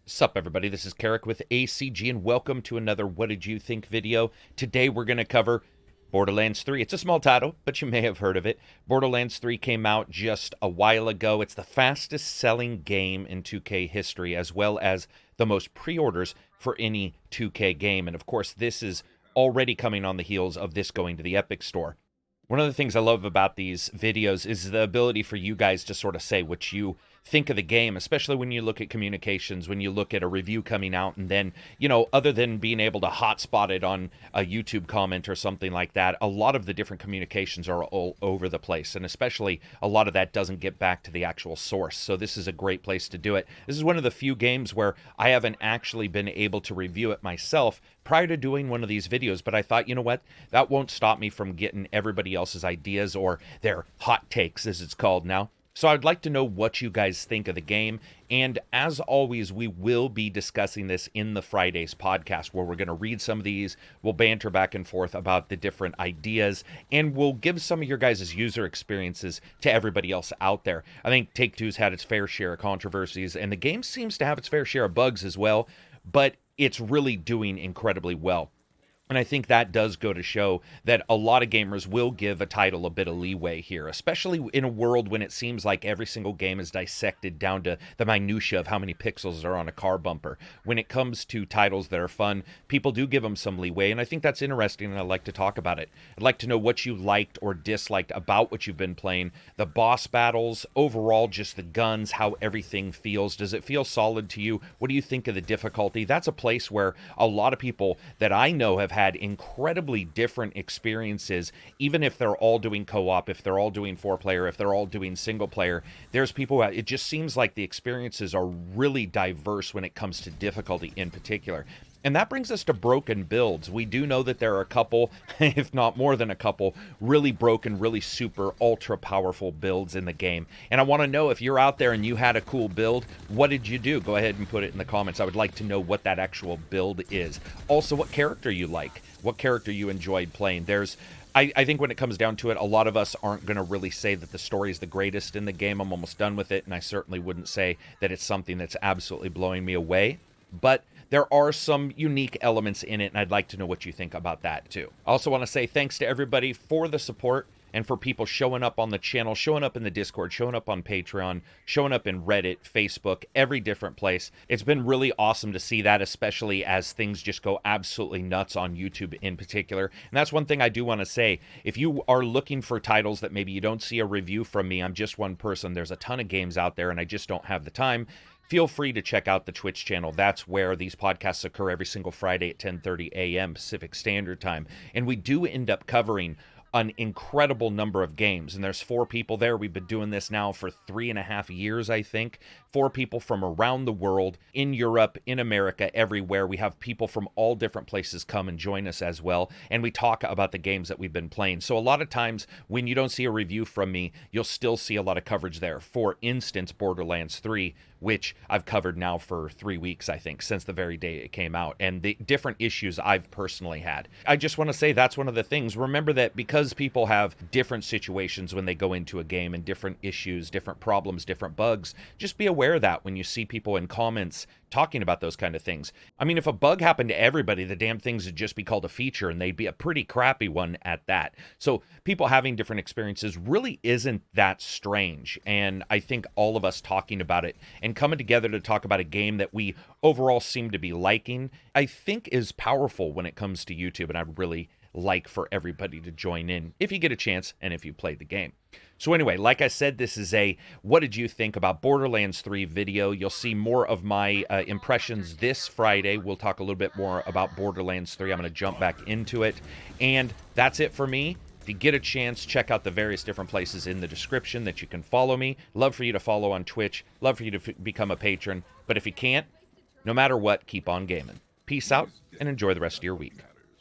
Sup everybody, this is Karak with ACG and welcome to another What Did You Think video. Today we're going to cover Borderlands 3. It's a small title, but you may have heard of it. Borderlands 3 came out just a while ago. It's the fastest selling game in 2K history, as well as the most pre-orders for any 2K game. And of course, this is already coming on the heels of this going to the Epic Store. One of the things I love about these videos is the ability for you guys to sort of say what you think of the game, especially when you look at communications, when you look at a review coming out, and then, other than being able to hotspot it on a YouTube comment or something like that, a lot of the different communications are all over the place, and especially a lot of that doesn't get back to the actual source. So this is a great place to do it. This is one of the few games where I haven't actually been able to review it myself prior to doing one of these videos, but I thought, you know what, that won't stop me from getting everybody else's ideas or their hot takes, as it's called now. So I'd like to know what you guys think of the game, and as always, we will be discussing this in the Fridays podcast, where we're going to read some of these, we'll banter back and forth about the different ideas, and we'll give some of your guys' user experiences to everybody else out there. I think Take-Two's had its fair share of controversies, and the game seems to have its fair share of bugs as well, but it's really doing incredibly well. And I think that does go to show that a lot of gamers will give a title a bit of leeway here, especially in a world when it seems like every single game is dissected down to the minutia of how many pixels are on a car bumper. When it comes to titles that are fun, people do give them some leeway, and I think that's interesting, and I'd like to talk about it. I'd like to know what you liked or disliked about what you've been playing, the boss battles, overall just the guns, how everything feels. Does it feel solid to you? What do you think of the difficulty? That's a place where a lot of people that I know have had incredibly different experiences, even if they're all doing co-op, if they're all doing 4-player, if they're all doing single player. There's people who, it just seems like the experiences are really diverse when it comes to difficulty in particular. And that brings us to broken builds. We do know that there are a couple, if not more than a couple, really broken, really super, ultra powerful builds in the game. And I want to know, if you're out there and you had a cool build, what did you do? Go ahead and put it in the comments. I would like to know what that actual build is. Also, what character you like, what character you enjoyed playing. I think when it comes down to it, a lot of us aren't going to really say that the story is the greatest in the game. I'm almost done with it, and I certainly wouldn't say that it's something that's absolutely blowing me away. But there are some unique elements in it, and I'd like to know what you think about that too. I also want to say thanks to everybody for the support and for people showing up on the channel, showing up in the Discord, showing up on Patreon, showing up in Reddit, Facebook, every different place. It's been really awesome to see that, especially as things just go absolutely nuts on YouTube in particular. And that's one thing I do want to say. If you are looking for titles that maybe you don't see a review from me, I'm just one person. There's a ton of games out there, and I just don't have the time. Feel free to check out the Twitch channel. That's where these podcasts occur every single Friday at 10:30 a.m. Pacific Standard Time. And we do end up covering an incredible number of games, and there's 4 people there. We've been doing this now for 3.5 years, I think. 4 people from around the world, in Europe, in America, everywhere. We have people from all different places come and join us as well, and we talk about the games that we've been playing. So a lot of times when you don't see a review from me, you'll still see a lot of coverage there. For instance, Borderlands 3, which I've covered now for 3 weeks, I think, since the very day it came out, and the different issues I've personally had. I just want to say that's one of the things. Remember that because people have different situations when they go into a game, and different issues, different problems, different bugs, just be aware of that when you see people in comments talking about those kind of things. I mean, if a bug happened to everybody, the damn things would just be called a feature, and they'd be a pretty crappy one at that. So people having different experiences really isn't that strange, and I think all of us talking about it and coming together to talk about a game that we overall seem to be liking, I think is powerful when it comes to YouTube, and I'd really like for everybody to join in if you get a chance and if you played the game. So anyway, like I said, this is a what did you think about Borderlands 3 video. You'll see more of my impressions this Friday. We'll talk a little bit more about Borderlands 3. I'm going to jump back into it. And that's it for me. If you get a chance, check out the various different places in the description that you can follow me. Love for you to follow on Twitch. Love for you to become a patron. But if you can't, no matter what, keep on gaming. Peace out and enjoy the rest of your week.